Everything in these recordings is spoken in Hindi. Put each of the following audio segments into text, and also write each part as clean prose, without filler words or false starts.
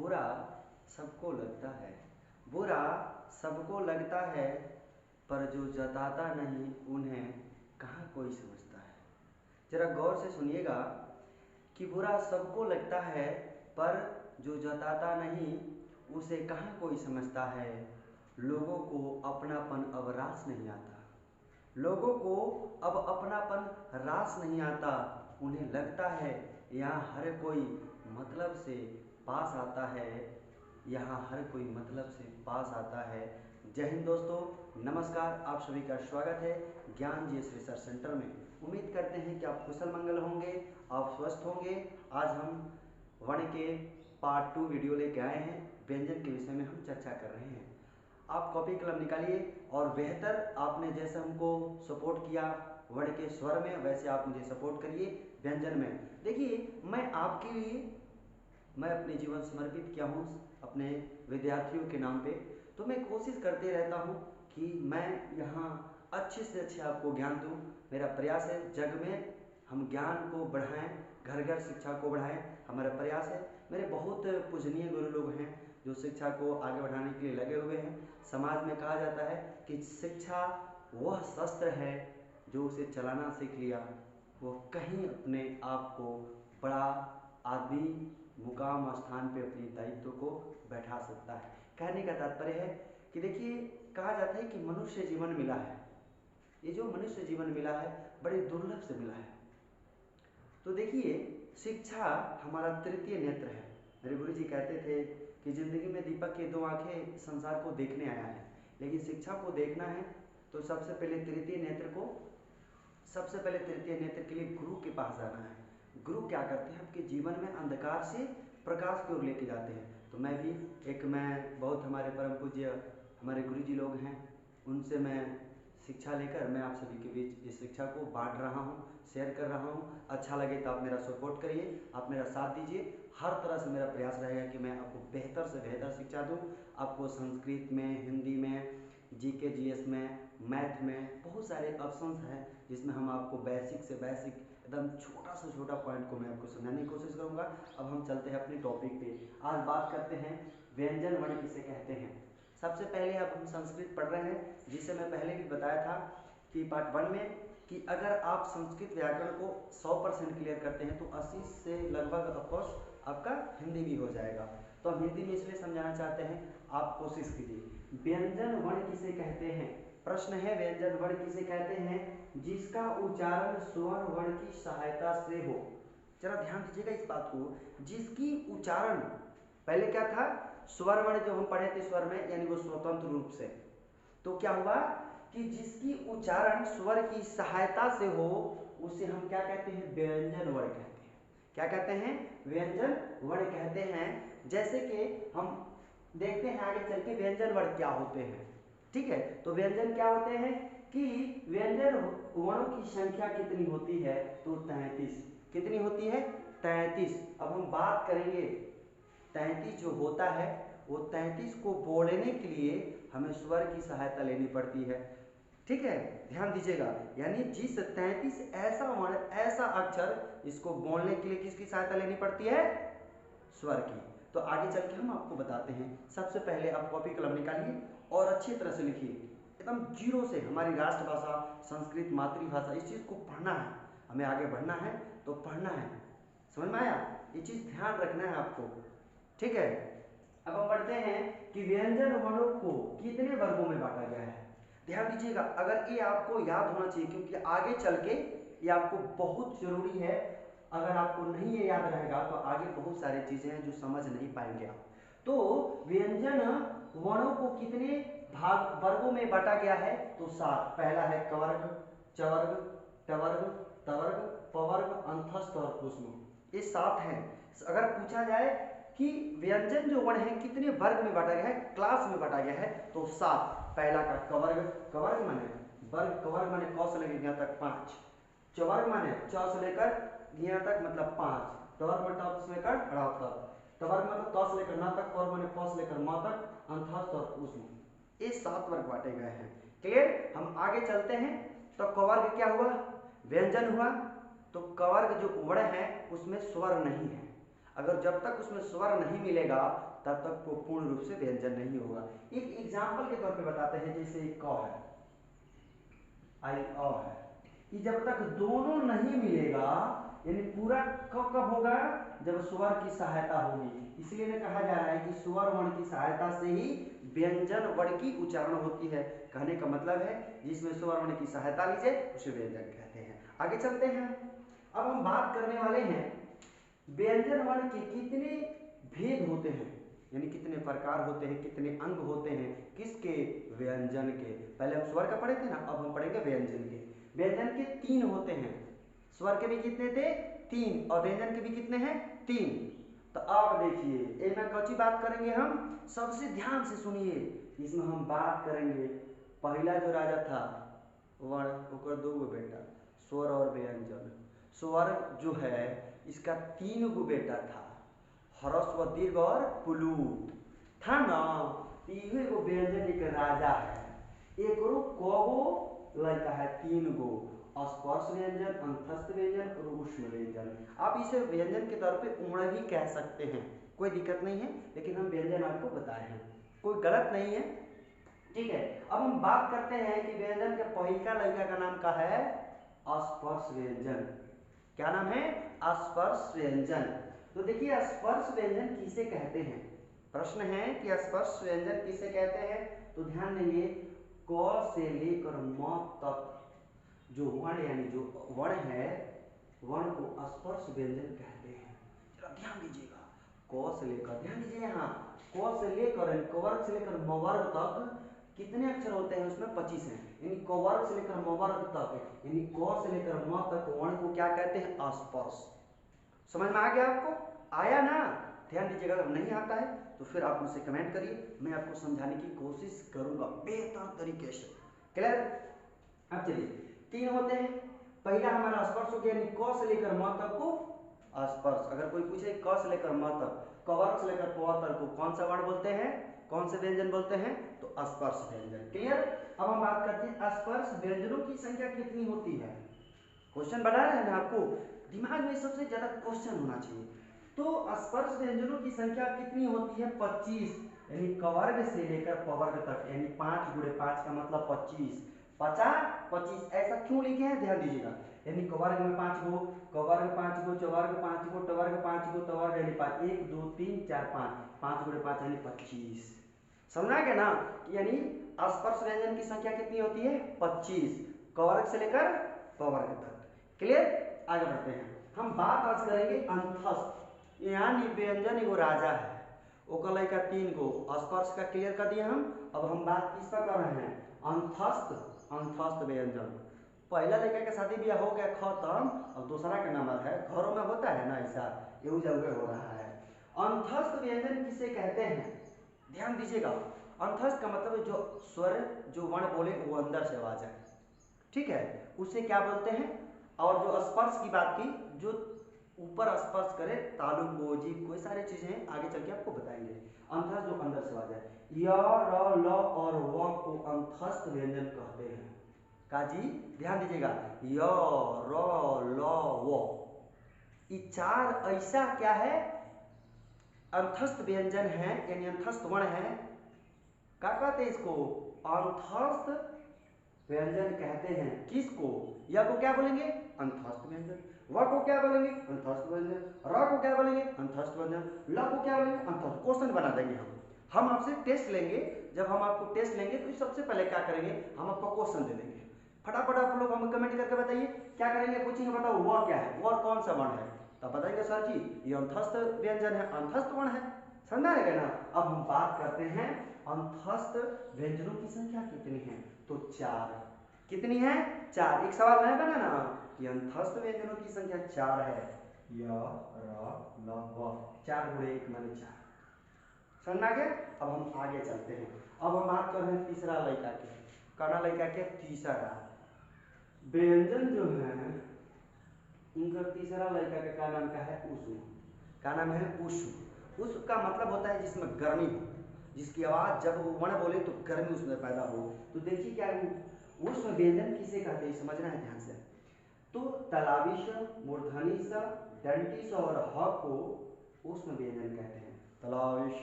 बुरा सबको लगता है, बुरा सबको लगता है, पर जो जताता नहीं उन्हें कहाँ कोई समझता है। जरा गौर से सुनिएगा कि बुरा सबको लगता है, पर जो जताता नहीं उसे कहाँ कोई समझता है। लोगों को अपनापन अब रास नहीं आता, लोगों को अब अपनापन रास नहीं आता। उन्हें लगता है यहाँ हर कोई मतलब से पास आता है, यहाँ हर कोई मतलब से पास आता है। जय हिंद दोस्तों, नमस्कार। आप सभी का स्वागत है ज्ञान जीएस रिसर्च सेंटर में। उम्मीद करते हैं कि आप कुशल मंगल होंगे, आप स्वस्थ होंगे। आज हम वर्ण के पार्ट 2 वीडियो लेके आए हैं। व्यंजन के विषय में हम चर्चा कर रहे हैं। आप कॉपी कलम निकालिए और बेहतर आपने जैसे हमको सपोर्ट किया वर्ण के स्वर में, वैसे आप मुझे सपोर्ट करिए व्यंजन में। देखिए, मैं आपके लिए मैं अपने जीवन समर्पित किया हूँ अपने विद्यार्थियों के नाम पे। तो मैं कोशिश करते रहता हूँ कि मैं यहाँ अच्छे से अच्छे आपको ज्ञान दूँ। मेरा प्रयास है जग में हम ज्ञान को बढ़ाएं, घर घर शिक्षा को बढ़ाएं, हमारा प्रयास है। मेरे बहुत पूजनीय गुरु लोग हैं जो शिक्षा को आगे बढ़ाने के लिए लगे हुए हैं। समाज में कहा जाता है कि शिक्षा वह शस्त्र है जो उसे चलाना सीख लिया, वो कहीं अपने आप को बड़ा आदमी मुकाम स्थान पे अपने दायित्व को बैठा सकता है। कहने का तात्पर्य है कि देखिए, कहा जाता है कि मनुष्य जीवन मिला है, ये जो मनुष्य जीवन मिला है बड़े दुर्लभ से मिला है। तो देखिए, शिक्षा हमारा तृतीय नेत्र है। मेरे गुरु जी कहते थे कि जिंदगी में दीपक की 2 आंखें संसार को देखने आया है, लेकिन शिक्षा को देखना है तो सबसे पहले तृतीय नेत्र के लिए गुरु के पास जाना है। गुरु क्या करते हैं, आपके जीवन में अंधकार से प्रकाश की ओर लेके जाते हैं। तो मैं बहुत हमारे परम पूज्य हमारे गुरु जी लोग हैं, उनसे मैं शिक्षा लेकर मैं आप सभी के बीच इस शिक्षा को बांट रहा हूँ, शेयर कर रहा हूँ। अच्छा लगे तो आप मेरा सपोर्ट करिए, आप मेरा साथ दीजिए। हर तरह से मेरा प्रयास रहेगा कि मैं आपको बेहतर से बेहतर शिक्षा दूँ। आपको संस्कृत में, हिंदी में, जीके जीएस में, मैथ में बहुत सारे ऑप्शंस हैं जिसमें हम आपको बेसिक से बेसिक एकदम छोटा से छोटा पॉइंट को मैं आपको समझाने की कोशिश करूँगा। अब हम चलते हैं अपने टॉपिक पे। आज बात करते हैं व्यंजन वर्ण किसे कहते हैं। सबसे पहले अब हम संस्कृत पढ़ रहे हैं, जिसे मैं पहले भी बताया था कि पार्ट 1 में कि अगर आप संस्कृत व्याकरण को 100% क्लियर करते हैं तो 80 से लगभग ऑफकोर्स आपका हिंदी भी हो जाएगा। तो हम हिंदी में इसलिए समझाना चाहते हैं, आप कोशिश कीजिए। व्यंजन वर्ण किसे कहते हैं? प्रश्न है, व्यंजन वर्ण किसे कहते हैं? जिसका उच्चारण स्वर वर्ण की सहायता से हो। जरा ध्यान दीजिएगा इस बात को, जिसकी उच्चारण पहले क्या था, स्वर वर्ण जो हम पढ़े थे स्वर में, यानी वो स्वतंत्र रूप से। तो क्या हुआ कि जिसकी उच्चारण स्वर की सहायता से हो उसे हम क्या कहते हैं? व्यंजन वर्ण कहते हैं। क्या कहते हैं? व्यंजन वर्ण कहते हैं। जैसे कि हम देखते हैं आगे चल के व्यंजन वर्ण क्या होते हैं। ठीक है, तो व्यंजन क्या होते हैं कि व्यंजन वर्णों की संख्या कितनी होती है? तो 33। कितनी होती है? 33। अब हम बात करेंगे 33 जो होता है, वो 33 को बोलने के लिए हमें स्वर की सहायता लेनी पड़ती है। ठीक है, ध्यान दीजिएगा। यानी जिस 33 ऐसा वर्ण, ऐसा अक्षर, इसको बोलने के लिए किसकी सहायता लेनी पड़ती है? स्वर की। तो आगे चल के हम आपको बताते हैं। सबसे पहले आप कॉपी कलम निकालिए और अच्छी तरह से लिखिए, एकदम जीरो से। हमारी राष्ट्रभाषा संस्कृत मातृभाषा, इस चीज को पढ़ना है, हमें आगे बढ़ना है तो पढ़ना है। समझ में आया? ये चीज ध्यान रखना है आपको। ठीक है, अब हम बढ़ते हैं कि व्यंजन वर्णों को कितने वर्गों में बांटा गया है। ध्यान दीजिएगा, अगर ये आपको याद होना चाहिए क्योंकि आगे चल के ये आपको बहुत जरूरी है। अगर आपको नहीं ये याद रहेगा तो आगे बहुत सारी चीजें हैं जो समझ नहीं पाएंगे आप। तो व्यंजन वर्णों को कितने भाग वर्गों में बांटा गया है? तो 7। पहला है कवर्ग, चवर्ग, टवर्ग, तवर्ग, पवर्ग, अंतस्थ और पुष्म। ये 7 हैं। अगर पूछा जाए कि व्यंजन जो वर्ण है कितने वर्ग में बांटा गया है, क्लास में बांटा गया है, तो 7। पहला का कवर्ग, कवर्ग माने वर्ग, कवर्ग माने क से लेकर यहाँ तक 5। चवर्ग माने च से लेकर यहाँ तक मतलब 5। टवर्ग माने ट से लेकर ड़ तक। तवर्ग मतलब त से लेकर न तक। पवर्ग माने प से लेकर म तक। अंतस्थ और पुष्म, ये 7 वर्ग बांटे गए हैं। क्लियर? हम आगे चलते हैं। तो कवर्ग क्या हुआ? व्यंजन हुआ। तो कवर्ग जो वर्ण है उसमें स्वर नहीं है। अगर जब तक उसमें स्वर नहीं मिलेगा तब तक वो पूर्ण रूप से व्यंजन नहीं होगा। एक एग्जाम्पल के तौर पे बताते हैं, जैसे एक क है, आई अ है, कि जब तक दोनों नहीं मिलेगा, यानी पूरा क कब होगा, जब स्वर की सहायता होगी। इसलिए ने कहा जा रहा है कि स्वर वर्ण की सहायता से ही व्यंजन वर्ण की उच्चारण होती है। कहने का मतलब है जिसमें स्वर वर्ण की सहायता लीजिए उसे व्यंजन कहते हैं। आगे चलते हैं, अब हम बात करने वाले हैं व्यंजन वर्ण के कितने भेद होते हैं, यानी कितने प्रकार होते हैं, कितने अंग होते हैं, किसके, व्यंजन के। पहले हम स्वर का पढ़े थे ना, अब हम पढ़ेंगे व्यंजन के। व्यंजन के 3 होते हैं, स्वर के भी कितने थे, 3, और व्यंजन के भी कितने हैं, 3। तो अब देखिए इनमें कौन सी बात करेंगे हम, सबसे ध्यान से सुनिए। इसमें हम बात करेंगे, पहला जो राजा था वर्ण, ओकर 2 गो बेटा, स्वर और व्यंजन। स्वर जो है इसका 3 गो बेटा था, ह्रस्व दीर्घ और प्लूत था ना। इहे गो व्यंजन एक राजा है, एक को लड़का है, 3 गो, स्पर्श व्यंजन, अंतस्थ व्यंजन और ऊष्म व्यंजन। आप इसे व्यंजन के तौर पे उम्र भी कह सकते हैं, कोई दिक्कत नहीं है, लेकिन हम व्यंजन आपको बताए हैं, कोई गलत नहीं है, ठीक है। अब हम बात करते हैं कि व्यंजन के पहिलका लड़का का नाम का है स्पर्श व्यंजन। क्या नाम है, स्पर्श व्यंजन। तो देखिए स्पर्श व्यंजन किसे कहते हैं, प्रश्न है कि स्पर्श व्यंजन किसे कहते हैं। तो ध्यान देंगे, क से लेकर म तक जो वर्ण, यानी जो वर्ण है, वर्ण को स्पर्श व्यंजन कहते हैं। जरा ध्यान दीजिएगा, क से लेकर, ध्यान दीजिए यहाँ, क से लेकर क वर्ग से लेकर म वर्ग तक कितने अक्षर होते हैं, उसमें 25 हैं, यानी क वर्ग से लेकर म वर्ग तक, यानी क से लेकर म तक वर्ण को क्या कहते हैं, स्पर्श। समझ में आ गया आपको, आया ना, ध्यान दीजिएगा। अगर नहीं आता है तो फिर आप मुझसे कमेंट करिए, मैं आपको समझाने की कोशिश करूंगा बेहतर तरीके से। क्लियर। अब चलिए 3 होते हैं, पहला हमारा स्पर्श हो गया, यानी क से लेकर म तक को स्पर्श। अगर कोई पूछे क से लेकर म तक, क वर्ग से लेकर प तक को कौन सा वर्ण बोलते हैं, कौन से व्यंजन बोलते हैं, तो स्पर्श व्यंजन। क्लियर। अब हम बात करते हैं स्पर्श व्यंजनों की संख्या कितनी होती है। क्वेश्चन बना रहे हैं ना आपको, दिमाग में सबसे ज्यादा क्वेश्चन होना चाहिए। तो स्पर्श व्यंजनों की संख्या कितनी होती है, 25, यानी क वर्ग से लेकर प वर्ग तक, यानी 5 गुणे 5 का मतलब 25, 50 ऐसा क्यों लिखे हैं, ध्यान दीजिएगा। यानी क वर्ग में 5 गो, क वर्ग 5 गो, च वर्ग 5 गो, ट वर्ग 5 गो, त वर्ग यानी 5, 1 2 3 4 5, 5 गुणे 5 यानी 25। समझा गया ना, यानी स्पर्श व्यंजन की संख्या कितनी होती है, 25, क वर्ग से लेकर प वर्ग तक। क्लियर। आगे बढ़ते हैं, हम बात आज करेंगे अंतस्थ, यानी व्यंजन एगो राजा है, ओकर लड़का 3 गो, स्पर्श का क्लियर कर दिया हम। अब हम बात किस पर कर रहे हैं, अंतस्थ, अंतस्थ व्यंजन। पहला लड़का का शादी ब्याह हो गया खत्म, अब दूसरा का नंबर है, घरों में होता है ना ऐसा, एहू जगह हो रहा है। अंतस्थ व्यंजन किसे कहते हैं, ध्यान दीजिएगा। अंतस्थ का मतलब जो स्वर, जो वर्ण बोले वो अंदर से आवाज है, ठीक है, उसे क्या बोलते हैं। और जो स्पर्श की बात की, जो ऊपर स्पर्श करे, तालु को, जीभ, कोई सारी चीजें हैं, आगे चल के आपको बताएंगे। अंतस्थ जो अंदर से आवाज है, य, र, ल और व को अंतस्थ व्यंजन कहते हैं। काजी ध्यान दीजिएगा, य, र, ल, व, ये 4 ऐसा क्या है, अंतस्थ व्यंजन है, यानी अंतस्थ वर्ण है। क्या कहते हैं इसको, अंतस्थ व्यंजन कहते हैं। किसको, य को क्या बोलेंगे, अंतस्थ व्यंजन, व को क्या बोलेंगे, अंतस्थ व्यंजन, र को क्या बोलेंगे, अंतस्थ व्यंजन, ल को क्या बोलेंगे, अंतस्थ। क्वेश्चन बना देंगे हम आपसे टेस्ट लेंगे। जब हम आपको टेस्ट लेंगे तो सबसे पहले क्या करेंगे, हम आपको क्वेश्चन दे देंगे। फटाफट आप लोग हमें कमेंट करके बताइए क्या करेंगे, पूछेंगे बताओ वह क्या है, वह कौन सा वर्ण है, तब बताएंगे सर जी ये अंतस्थ व्यंजन है, अंतस्थ वर्ण है। समझा रहेगा ना। अब हम बात करते हैं अंतस्थ व्यंजनों की संख्या कितनी है, तो 4। कितनी है, 4। एक सवाल नया बना ना कि अंतस्थ व्यंजनों की संख्या 4 है, य, र, ल, व, 4 गुणे 1 माने 4। समझ आ गया। अब हम आगे चलते हैं, अब हम बात कर रहे हैं तीसरा लड़का के, कौना लड़का के, तीसरा व्यंजन जो है इनका तीसरा लड़का का क्या नाम का है, ऊष्म। क्या नाम है, ऊष्म। ऊष्म का मतलब होता है जिसमें गर्मी हो, जिसकी आवाज जब वो वर्ण बोले तो गर्मी उसमें पैदा हो। तो देखिए क्या ऊष्म व्यंजन किसे कहते हैं, समझना है ध्यान से। तो तलाविश, मूर्धनी सा, दंडी सा और ह को ऊष्म व्यंजन कहते हैं। तलाविश,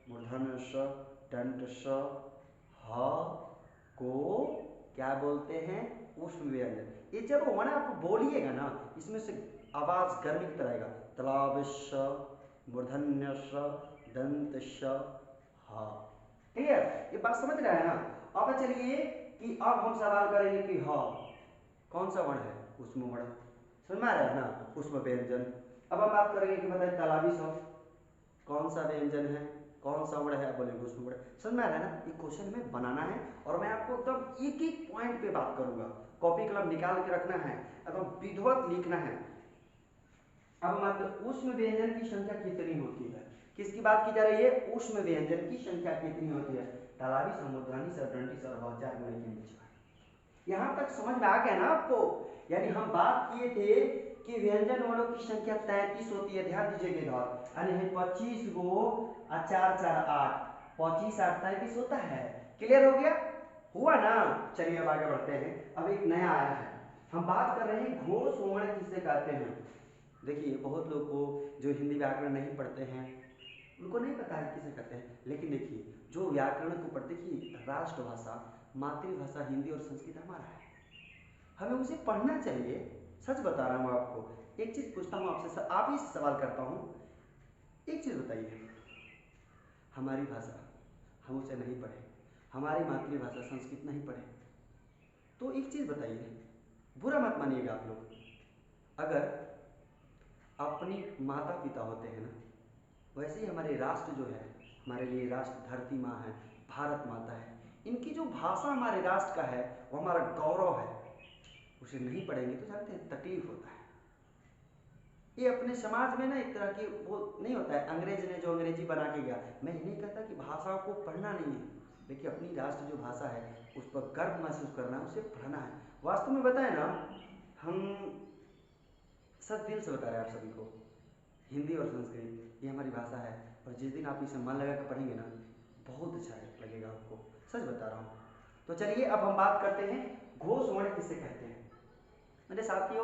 मूर्धन्य स, दंत स, ह को क्या बोलते हैं? ऊष्म व्यंजन। ये जब वर्ण आप बोलिएगा ना, इसमें से आवाज गर्मी की तरह आएगा। तलाविश, मूर्धन्य स, दंत स, ह। क्लियर? ये बात समझ रहे हैं ना? अब चलिए कि अब हम सवाल करेंगे कि ह कौन सा वर्ण है? ऊष्म वर्ण। समझ में आ रहा है ना? ऊष्म व्यंजन। अब हम बात करेंगे कि बताइए तालाबी स कौन सा व्यंजन है, कौन सा वर्ण है? बोलेंगे ऊष्म वर्ण। समझ में आ रहा है ना? ये क्वेश्चन में बनाना है और मैं आपको एकदम एक एक पॉइंट पे बात करूंगा। कॉपी कलम निकाल के रखना है, एकदम विधिवत लिखना है। अब मतलब ऊष्म व्यंजन की संख्या कितनी होती है? किसकी बात की जा रही है? ऊष्म व्यंजन की संख्या कितनी होती है? तालाबी, समुद्रानी, सरदंडी, सरह, चार गुणे की नीचे। यहां तक समझ में आ गया ना आपको? यानी हम बात किए थे कि व्यंजन वर्णों की संख्या 33 होती है। ध्यान दीजिएगा इधर, यानी है 25 गो और 4 4 8, 25 8 33 होता है। क्लियर हो गया? हुआ ना? चलिए अब आगे बढ़ते हैं। अब एक नया आया है, हम बात कर रहे हैं घोष वर्ण किसे कहते हैं। देखिए बहुत लोग को जो हिंदी व्याकरण नहीं पढ़ते हैं उनको नहीं पता है किसे कहते हैं, लेकिन देखिए जो व्याकरण को पढ़ते, देखिए राष्ट्रभाषा मातृभाषा हिंदी और संस्कृत हमारा है, हमें उसे पढ़ना चाहिए। सच बता रहा हूँ आपको। एक चीज पूछता हूँ आपसे, आप ही से सवाल करता हूँ, एक चीज बताइए, हमारी भाषा हम उसे नहीं पढ़े, हमारी मातृभाषा संस्कृत नहीं पढ़े, तो एक चीज बताइए, बुरा मत मानिएगा आप लोग, अगर अपनी माता पिता होते हैं ना, वैसे ही हमारे राष्ट्र जो है, हमारे लिए राष्ट्र धरती माँ है, भारत माता है, इनकी जो भाषा हमारे राष्ट्र का है वो हमारा गौरव है, उसे नहीं पढ़ेंगे तो जानते हैं तकलीफ होता है। ये अपने समाज में ना एक तरह की वो नहीं होता है, अंग्रेज ने जो अंग्रेजी बना के गया। मैं ये नहीं कहता कि भाषा को पढ़ना नहीं है, देखिए अपनी राष्ट्र जो भाषा है उस पर गर्व महसूस करना है, उसे पढ़ना है। वास्तव में बताए ना, हम सब दिल से बता रहे हैं आप सभी को, हिंदी और संस्कृत ये हमारी भाषा है, और जिस दिन आप इसे मन लगा कर पढ़ेंगे ना, बहुत अच्छा लगेगा आपको, सच बता रहा हूँ। तो चलिए अब हम बात करते हैं घोष वर्ण किसे कहते हैं। मेरे साथियों,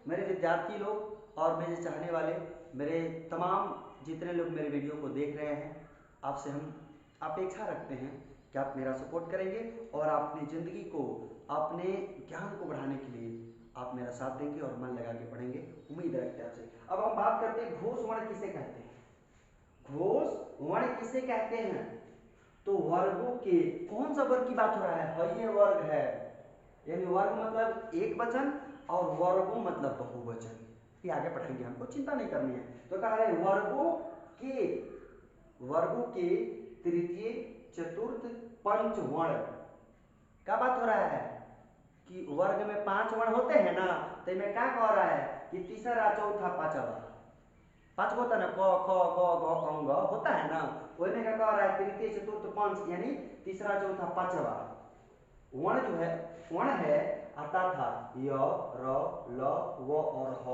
मेरे विद्यार्थी लोग और मेरे चाहने वाले, मेरे तमाम जितने लोग मेरे वीडियो को देख रहे हैं, आपसे हम अपेक्षा रखते हैं कि आप मेरा सपोर्ट करेंगे और अपनी ज़िंदगी को, अपने ज्ञान को बढ़ाने के लिए आप मेरा साथ देंगे और मन लगा के पढ़ेंगे, उम्मीद रखते हैं आपसे। अब हम बात करते हैं घोष वर्ण किसे कहते हैं। घोष वर्ण किसे कहते हैं? तो वर्गों के, कौन सा वर्ग की बात हो रहा है? ये वर्ग है, यानी वर्ग मतलब एक वचन और वर्गों मतलब बहुवचन। ये आगे पढ़ेंगे, हमको चिंता नहीं करनी है। तो कहा है वर्गों के तृतीय चतुर्थ पंच वर्ण का बात हो रहा है कि वर्ग में 5 वर्ण होते हैं ना, तो मैं क्या कह रहा है कि तीसरा चौथा पांचवा, 5 होता है ना, क ख ग घ अंग होता है ना, वही में क्या कह रहा है तृतीय चतुर्थ पंच, यानी तीसरा चौथा पांचवा वर्ण जो है, वर्ण है अर्थात य र ल व और ह।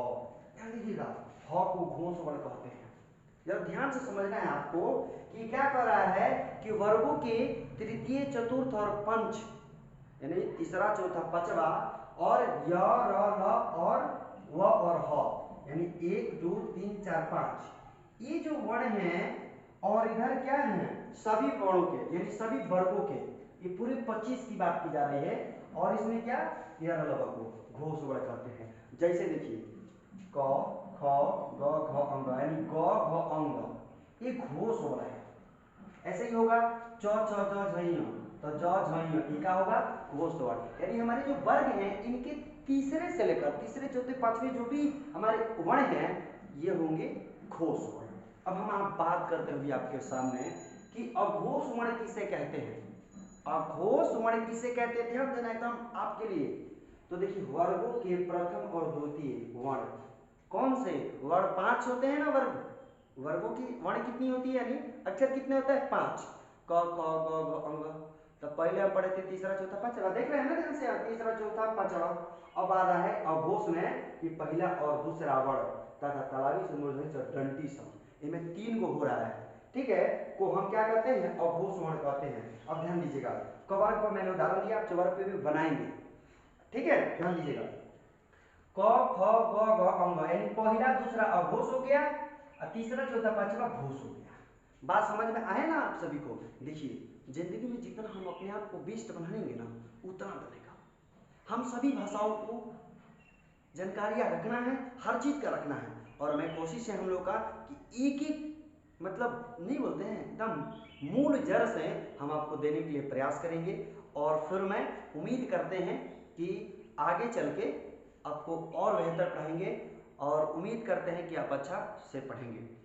ध्यान दीजिएगा, ह को घोष वर्ण कहते हैं। जब ध्यान से समझना है आपको कि क्या कर रहा है कि वर्गों के तृतीय चतुर्थ और पंच, यानी तीसरा चौथा पांचवा, और य र ल और व और ह, यानी 1 2 3 4 5, ये जो वर्ण हैं, और इधर क्या है सभी वर्णों के, यानी सभी वर्गों के, ये पूरे 25 की बात की जा रही है। और इसमें क्या यह को घोष वर्ण कहते हैं। जैसे देखिए क ख ग घ अंग, यानी ग घ अंग, ये घोष वर्ण है। ऐसे ही होगा च छ ज झ तो ज झ ये क्या होगा घोष वर्ण। यानी हमारे जो वर्ग हैं इनके तीसरे से लेकर तीसरे चौथे पांचवें जो भी हमारे वर्ण हैं ये होंगे घोष वर्ण। अब हम आप बात करते हुए आपके सामने कि अघोष वर्ण किसे कहते हैं। अघोष वर्ण किसे कहते हैं, ध्यान देना एकदम आपके लिए। तो देखिए वर्गों के प्रथम और द्वितीय वर्ण कौन से वर्ण 5 होते हैं ना, वर्गों की वर्ण कितनी होती है, यानी अक्षर कितने होते हैं 5, क ख ग घ अंग। तो पहले हम पढ़े थे तीसरा चौथा पांचवा, देख रहे हैं ना ध्यान से, तीसरा चौथा पांचवा। अब आ रहा है अघोष में कि पहला और दूसरा वर्ण तथा तालाबी से मूर्धन्य दंती सम, इनमें 3 गो हो रहा है, ठीक है, को हम क्या कहते हैं अघोष वर्ण कहते हैं। अब ध्यान दीजिएगा, कवर्ग पर मैंने उदाहरण दिया, आप चवर्ग पे भी बनाएंगे, ठीक है, ध्यान दीजिएगा। क ख ग घ अंग, यानी पहला दूसरा अघोष हो गया और तीसरा चौथा पांचवा घोष हो गया। बात समझ में आए ना आप सभी को? देखिए, ज़िंदगी में जितना हम अपने आप को बेस्ट बनाएंगे ना, उतना बनेगा। हम सभी भाषाओं को जानकारियाँ रखना है, हर चीज़ का रखना है। और मैं कोशिश है हम लोग का कि एक एक मतलब नहीं बोलते हैं, एकदम मूल जड़ से हम आपको देने के लिए प्रयास करेंगे। और फिर मैं उम्मीद करते हैं कि आगे चल के आपको और बेहतर पढ़ाएंगे, और उम्मीद करते हैं कि आप अच्छा से पढ़ेंगे।